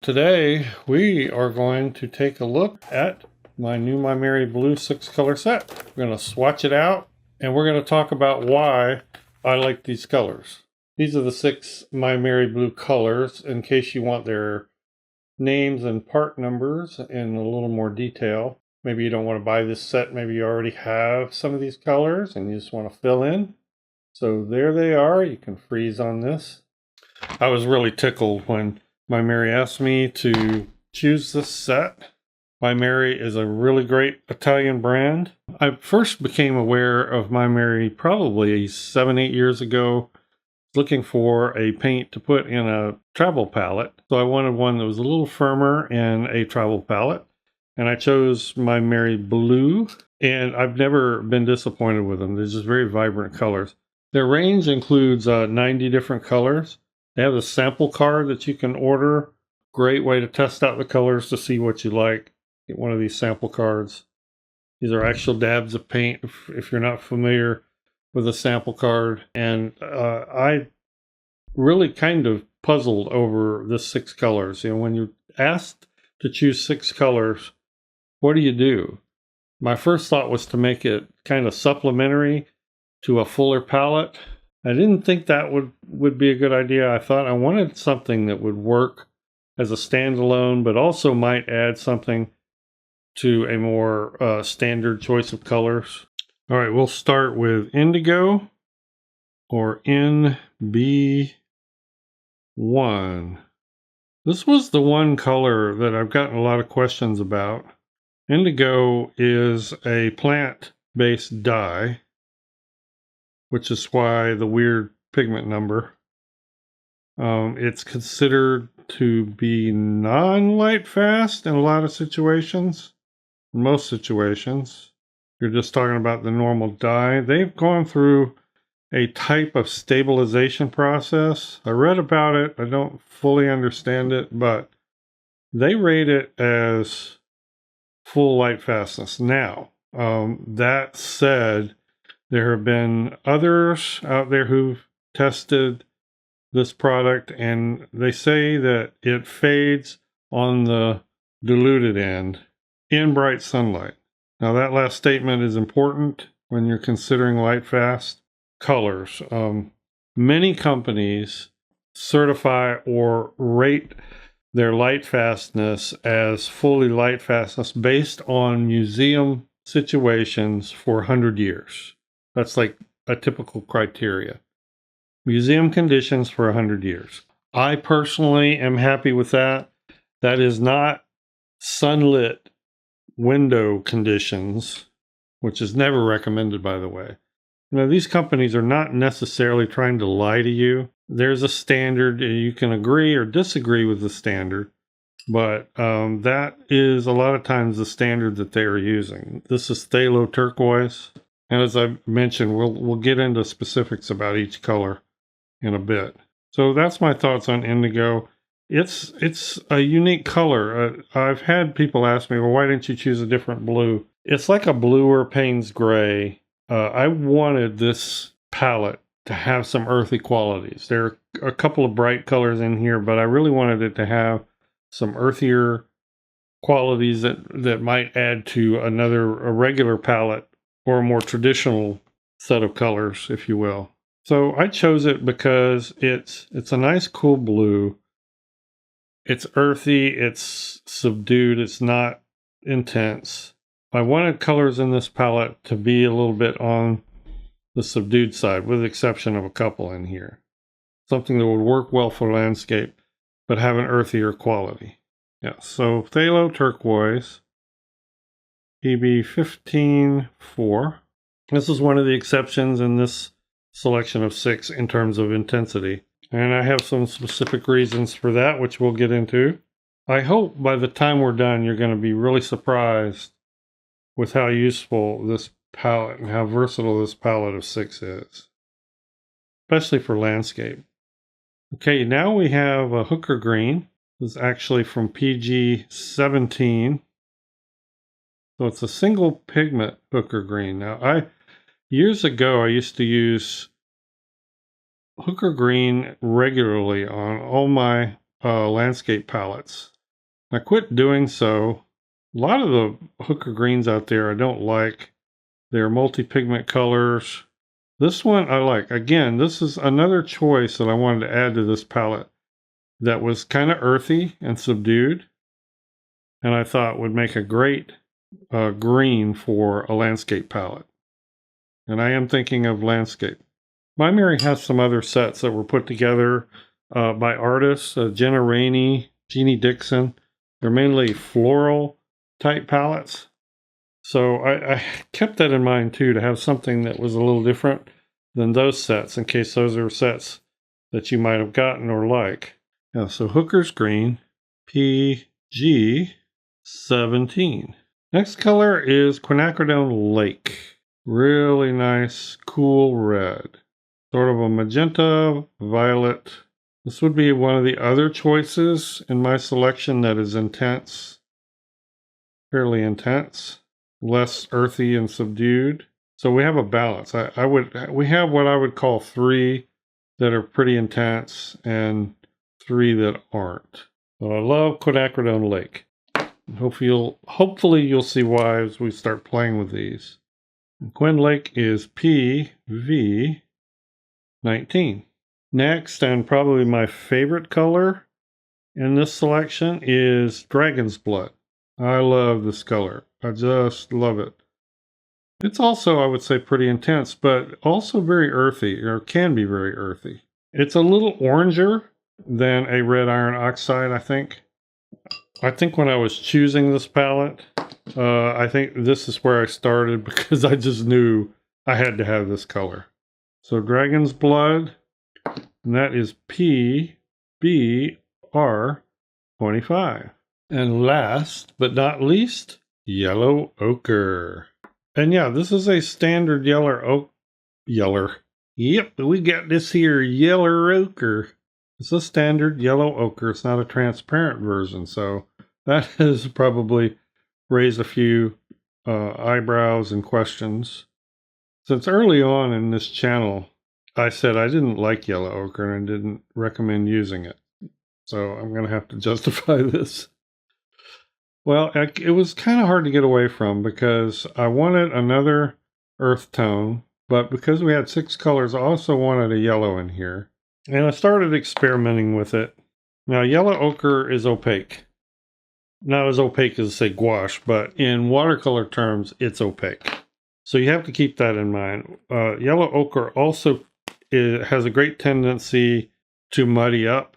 Today we are going to take a look at my new MaimeriBlu 6-color set. We're going to swatch it out and we're going to talk about why I like these colors. These are the 6 MaimeriBlu colors in case you want their names and part numbers in a little more detail. Maybe you don't want to buy this set, maybe you already have some of these colors and you just want to fill in. So there they are. You can freeze on this. I was really tickled when Maimeri asked me to choose this set. Maimeri is a really great Italian brand. I first became aware of Maimeri probably 7-8 years ago, looking for a paint to put in a travel palette. So I wanted one that was a little firmer in a travel palette. And I chose MaimeriBlu, and I've never been disappointed with them. They're just very vibrant colors. Their range includes 90 different colors. They have a sample card that you can order. Great way to test out the colors to see what you like. Get one of these sample cards. These are actual dabs of paint if you're not familiar with a sample card. And I really kind of puzzled over the 6 colors. You know, when you're asked to choose 6 colors, what do? My first thought was to make it kind of supplementary to a fuller palette. I didn't think that would be a good idea. I thought I wanted something that would work as a standalone, but also might add something to a more standard choice of colors. All right, we'll start with Indigo, or NB1. This was the one color that I've gotten a lot of questions about. Indigo is a plant-based dye, which is why the weird pigment number. It's considered to be non-light fast in a lot of situations. In most situations, you're just talking about the normal dye. They've gone through a type of stabilization process. I read about it. I don't fully understand it, but they rate it as full light fastness. Now, that said, there have been others out there who've tested this product, and they say that it fades on the diluted end in bright sunlight. Now, that last statement is important when you're considering light fast colors. Many companies certify or rate their light fastness as fully light fastness based on museum situations for 100 years. That's like a typical criteria. Museum conditions for 100 years. I personally am happy with that. That is not sunlit window conditions, which is never recommended, by the way. You know, these companies are not necessarily trying to lie to you. There's a standard, and you can agree or disagree with the standard, but that is a lot of times the standard that they are using. This is Phthalo Turquoise, and as I mentioned, we'll get into specifics about each color in a bit. So that's my thoughts on Indigo. It's a unique color. I've had people ask me, well, why didn't you choose a different blue? It's like a bluer Payne's gray. I wanted this palette to have some earthy qualities. There are a couple of bright colors in here, but I really wanted it to have some earthier qualities that might add to a regular palette or a more traditional set of colors, if you will. So I chose it because it's a nice cool blue. It's earthy, it's subdued, it's not intense. I wanted colors in this palette to be a little bit on the subdued side, with the exception of a couple in here. Something that would work well for landscape, but have an earthier quality. Yeah, so Phthalo Turquoise, PB154. This is one of the exceptions in this selection of 6 in terms of intensity. And I have some specific reasons for that, which we'll get into. I hope by the time we're done, you're going to be really surprised with how useful this palette and how versatile this palette of 6 is, especially for landscape. Okay, now we have a hooker green. This is actually from PG17. So it's a single pigment hooker green. Now, years ago, I used to use hooker green regularly on all my landscape palettes. I quit doing so. A lot of the Hooker greens out there I don't like. They're multi-pigment colors. This one I like. Again, this is another choice that I wanted to add to this palette that was kind of earthy and subdued, and I thought would make a great green for a landscape palette. And I am thinking of landscape. Maimeri has some other sets that were put together by artists, Jenna Rainey, Jeannie Dixon. They're mainly floral type palettes. So I kept that in mind too, to have something that was a little different than those sets, in case those are sets that you might have gotten or like. Yeah, so Hooker's Green, PG17. Next color is Quinacridone Lake. Really nice, cool red. Sort of a magenta, violet. This would be one of the other choices in my selection that is intense. Fairly intense. Less earthy and subdued. So we have a balance. We have what I would call 3 that are pretty intense and 3 that aren't. So I love Quinacridone Lake. Hopefully you'll see why as we start playing with these. Quin Lake is PV19. Next, and probably my favorite color in this selection, is Dragon's Blood. I love this color. I just love it. It's also, I would say, pretty intense, but also very earthy, or can be very earthy. It's a little oranger than a red iron oxide, I think. I think when I was choosing this palette, I think this is where I started because I just knew I had to have this color. So Dragon's Blood, and that is PBR25. And last but not least, Yellow Ochre. And yeah, this is a standard Yellow. Yep, we got this here Yellow Ochre. It's a standard yellow ochre. It's not a transparent version, so that has probably raised a few eyebrows and questions. Since early on in this channel, I said I didn't like yellow ochre and I didn't recommend using it. So I'm going to have to justify this. Well, it was kind of hard to get away from because I wanted another earth tone, but because we had 6 colors, I also wanted a yellow in here. And I started experimenting with it. Now, yellow ochre is opaque. Not as opaque as, say, gouache, but in watercolor terms, it's opaque. So you have to keep that in mind. Yellow ochre also has a great tendency to muddy up,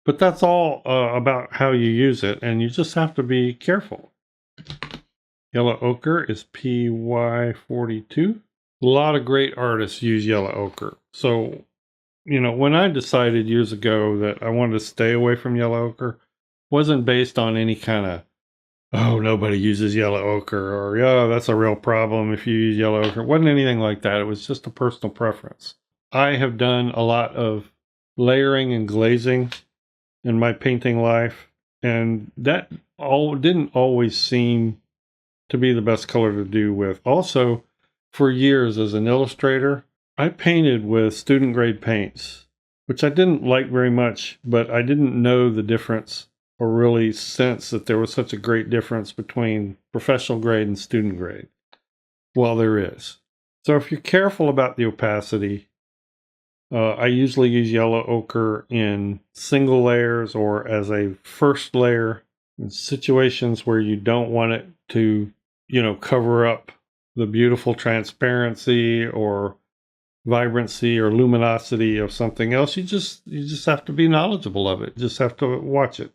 but that's all about how you use it, and you just have to be careful. Yellow ochre is PY42. A lot of great artists use yellow ochre. So, you know, when I decided years ago that I wanted to stay away from yellow ochre, wasn't based on any kind of, oh, nobody uses yellow ochre, or, yeah, that's a real problem if you use yellow ochre. It wasn't anything like that. It was just a personal preference. I have done a lot of layering and glazing in my painting life, and that didn't always seem to be the best color to do with. Also, for years as an illustrator, I painted with student grade paints, which I didn't like very much, but I didn't know the difference or really sense that there was such a great difference between professional grade and student grade. Well, there is. So if you're careful about the opacity, I usually use yellow ochre in single layers or as a first layer in situations where you don't want it to, you know, cover up the beautiful transparency or vibrancy or luminosity of something else. You just have to be knowledgeable of it. You just have to watch it.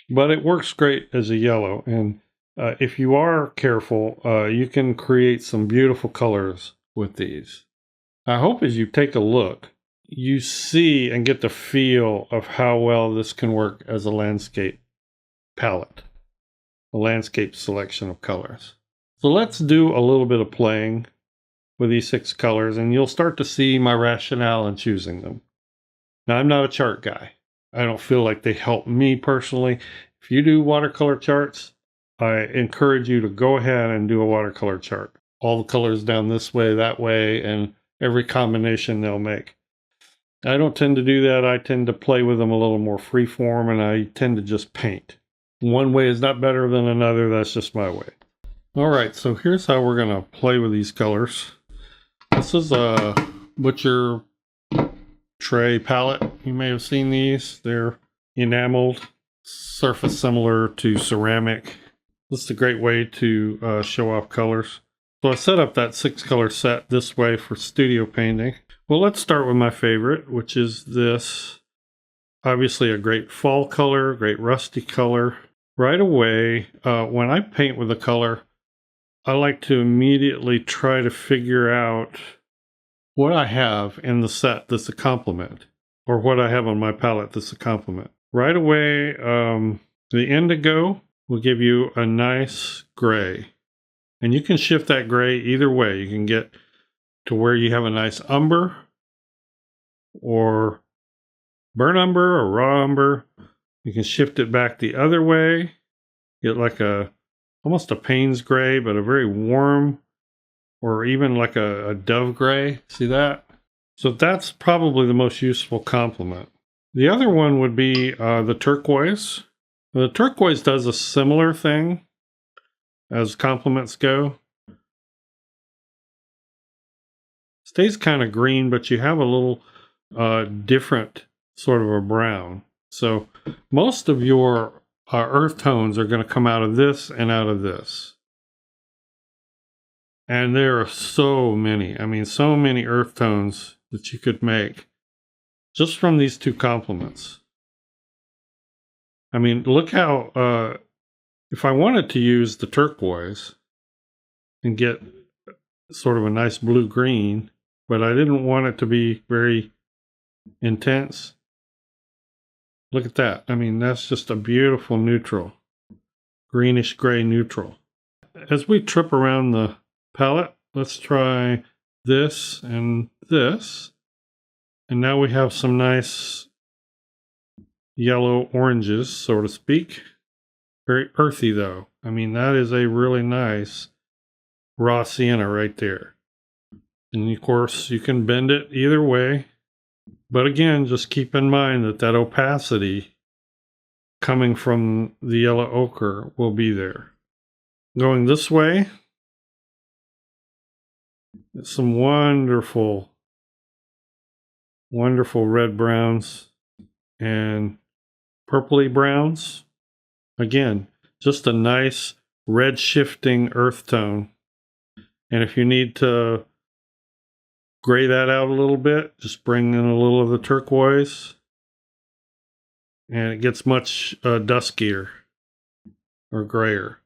But it works great as a yellow, and if you are careful, you can create some beautiful colors with these. I hope as you take a look, you see and get the feel of how well this can work as a landscape palette, a landscape selection of colors. So let's do a little bit of playing with these 6 colors, and you'll start to see my rationale in choosing them. Now, I'm not a chart guy. I don't feel like they help me personally. If you do watercolor charts, I encourage you to go ahead and do a watercolor chart. All the colors down this way, that way, and every combination they'll make. I don't tend to do that. I tend to play with them a little more freeform, and I tend to just paint. One way is not better than another. That's just my way. All right, so here's how we're gonna play with these colors. This is a butcher tray palette. You may have seen these. They're enameled, surface similar to ceramic. This is a great way to show off colors. So I set up that 6-color set this way for studio painting. Well, let's start with my favorite, which is this. Obviously a great fall color, great rusty color. Right away, when I paint with a color, I like to immediately try to figure out what I have in the set that's a complement, or what I have on my palette that's a complement. Right away, the Indigo will give you a nice gray. And you can shift that gray either way. You can get to where you have a nice umber, or burnt umber, or raw umber. You can shift it back the other way. Get like almost a Payne's gray, but a very warm, or even like a dove gray. See that? So that's probably the most useful complement. The other one would be the turquoise. The turquoise does a similar thing as complements go. Stays kind of green, but you have a little different sort of a brown. So most of your earth tones are going to come out of this and out of this. And there are so many. I mean, so many earth tones that you could make just from these two complements. I mean, look how, if I wanted to use the turquoise and get sort of a nice blue-green, but I didn't want it to be very intense. Look at that. I mean, that's just a beautiful neutral. Greenish gray neutral. As we trip around the palette, let's try this and this. And now we have some nice yellow oranges, so to speak. Very earthy though. I mean, that is a really nice raw sienna right there. And of course, you can bend it either way. But again, just keep in mind that that opacity coming from the yellow ochre will be there. Going this way, some wonderful, wonderful red browns and purpley browns. Again, just a nice red shifting earth tone. And if you need to gray that out a little bit, just bring in a little of the turquoise, and it gets much duskier or grayer.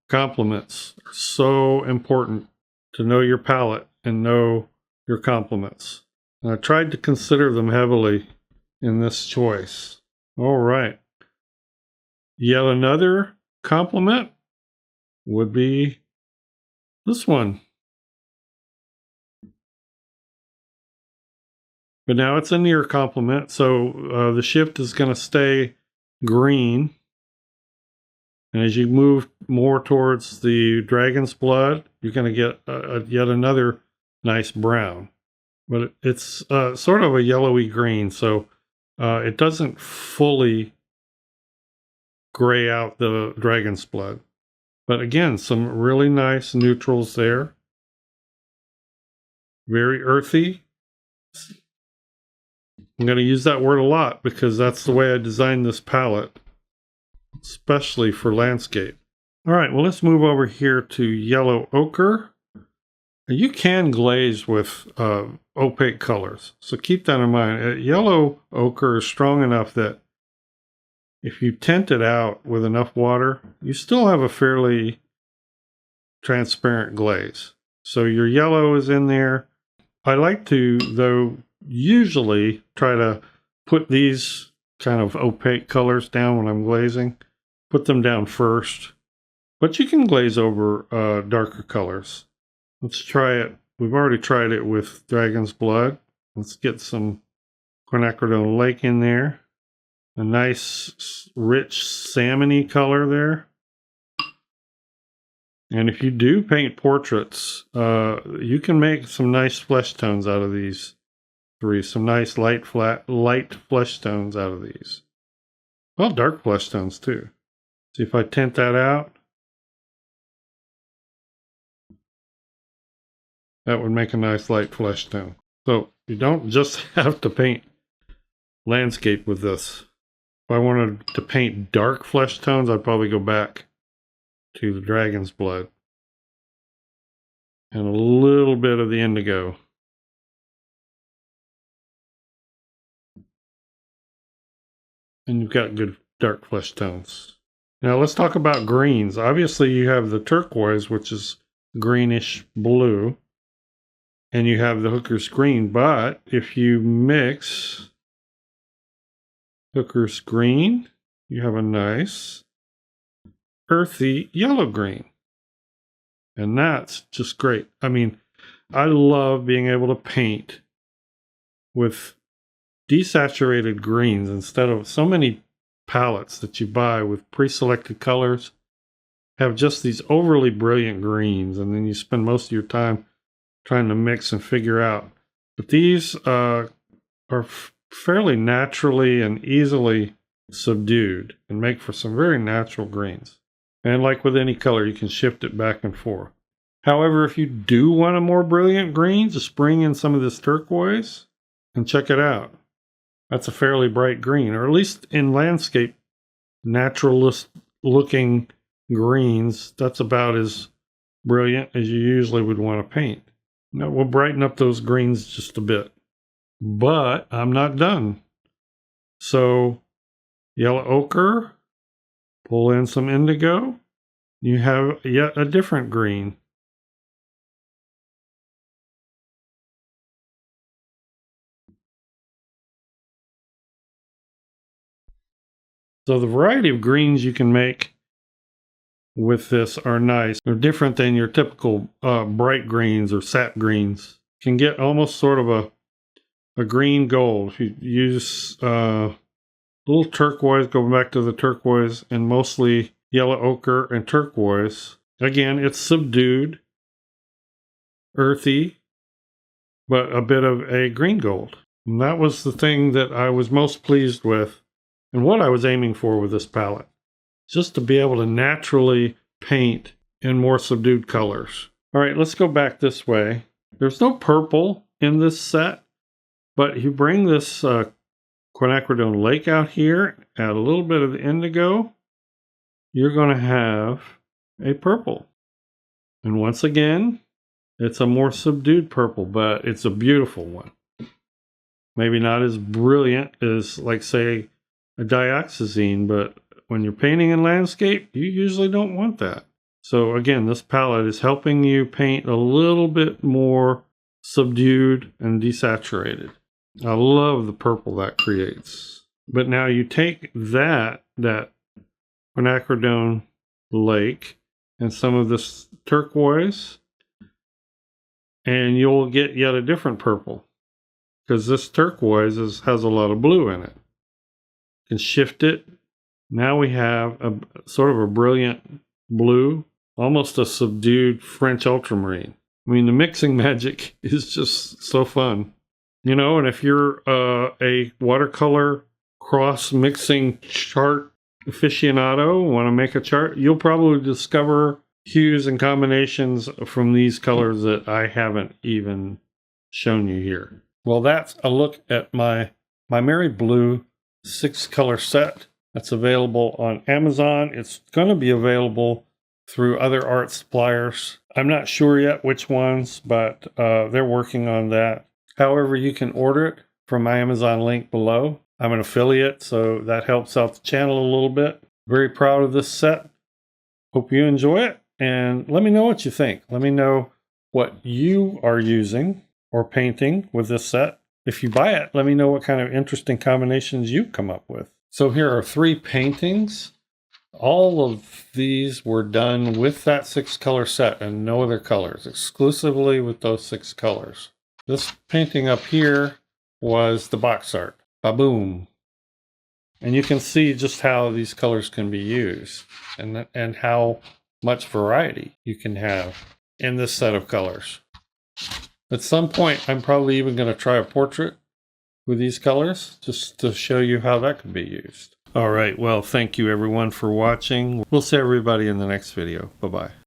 Complements are so important to know your palette and know your complements. And I tried to consider them heavily in this choice. All right. Yet another complement would be this one. But now it's a near complement, so the shift is going to stay green. And as you move more towards the dragon's blood, you're going to get yet another nice brown. But it's sort of a yellowy green, so it doesn't fully gray out the dragon's blood. But again, some really nice neutrals there. Very earthy. I'm going to use that word a lot because that's the way I designed this palette, especially for landscape. All right, well, let's move over here to yellow ochre. You can glaze with opaque colors, so keep that in mind. Yellow ochre is strong enough that if you tint it out with enough water, you still have a fairly transparent glaze. So your yellow is in there. I like to, though, usually try to put these kind of opaque colors down when I'm glazing. Put them down first. But you can glaze over darker colors. Let's try it. We've already tried it with Dragon's Blood. Let's get some quinacridone lake in there. A nice, rich, salmony color there. And if you do paint portraits, you can make some nice flesh tones out of these three. Some nice light flesh tones out of these. Well, dark flesh tones too. See if I tint that out. That would make a nice light flesh tone. So you don't just have to paint landscape with this. If I wanted to paint dark flesh tones, I'd probably go back to the dragon's blood. And a little bit of the indigo. And you've got good dark flesh tones. Now let's talk about greens. Obviously you have the turquoise, which is greenish blue. And you have the Hooker's green. But if you mix Hooker's green, you have a nice earthy yellow green. And that's just great. I mean, I love being able to paint with desaturated greens instead of so many palettes that you buy with pre-selected colors have just these overly brilliant greens, and then you spend most of your time trying to mix and figure out. But these are fairly naturally and easily subdued and make for some very natural greens. And like with any color, you can shift it back and forth. However, if you do want a more brilliant green, just bring in some of this turquoise and check it out. That's a fairly bright green, or at least in landscape, naturalist looking greens, that's about as brilliant as you usually would want to paint. Now we'll brighten up those greens just a bit. But I'm not done. So yellow ochre, pull in some indigo, you have yet a different green. So the variety of greens you can make with this are nice. They're different than your typical bright greens or sap greens. You can get almost sort of a green gold. If you use a little turquoise, go back to the turquoise, and mostly yellow ochre and turquoise. Again, it's subdued, earthy, but a bit of a green gold. And that was the thing that I was most pleased with and what I was aiming for with this palette. Just to be able to naturally paint in more subdued colors. All right, let's go back this way. There's no purple in this set, but you bring this quinacridone lake out here, add a little bit of the indigo, you're going to have a purple. And once again, it's a more subdued purple, but it's a beautiful one. Maybe not as brilliant as, like, say, a dioxazine, but when you're painting in landscape, you usually don't want that. So again, this palette is helping you paint a little bit more subdued and desaturated. I love the purple that creates. But now you take that quinacridone lake and some of this turquoise, and you'll get yet a different purple, because this turquoise has a lot of blue in it. You can shift it. Now we have a sort of a brilliant blue, almost a subdued French ultramarine. I mean, the mixing magic is just so fun. You know, and if you're a watercolor cross-mixing chart aficionado, want to make a chart, you'll probably discover hues and combinations from these colors that I haven't even shown you here. Well, that's a look at my MaimeriBlu 6-color set. That's available on Amazon. It's going to be available through other art suppliers. I'm not sure yet which ones, but they're working on that. However, you can order it from my Amazon link below. I'm an affiliate, so that helps out the channel a little bit. Very proud of this set. Hope you enjoy it, and let me know what you think. Let me know what you are using or painting with this set. If you buy it, let me know what kind of interesting combinations you've come up with. So here are 3 paintings. All of these were done with that 6-color set and no other colors, exclusively with those 6 colors. This painting up here was the box art. Ba-boom. And you can see just how these colors can be used and how much variety you can have in this set of colors. At some point, I'm probably even going to try a portrait with these colors just to show you how that can be used. All right, well, thank you everyone for watching. We'll see everybody in the next video. Bye-bye.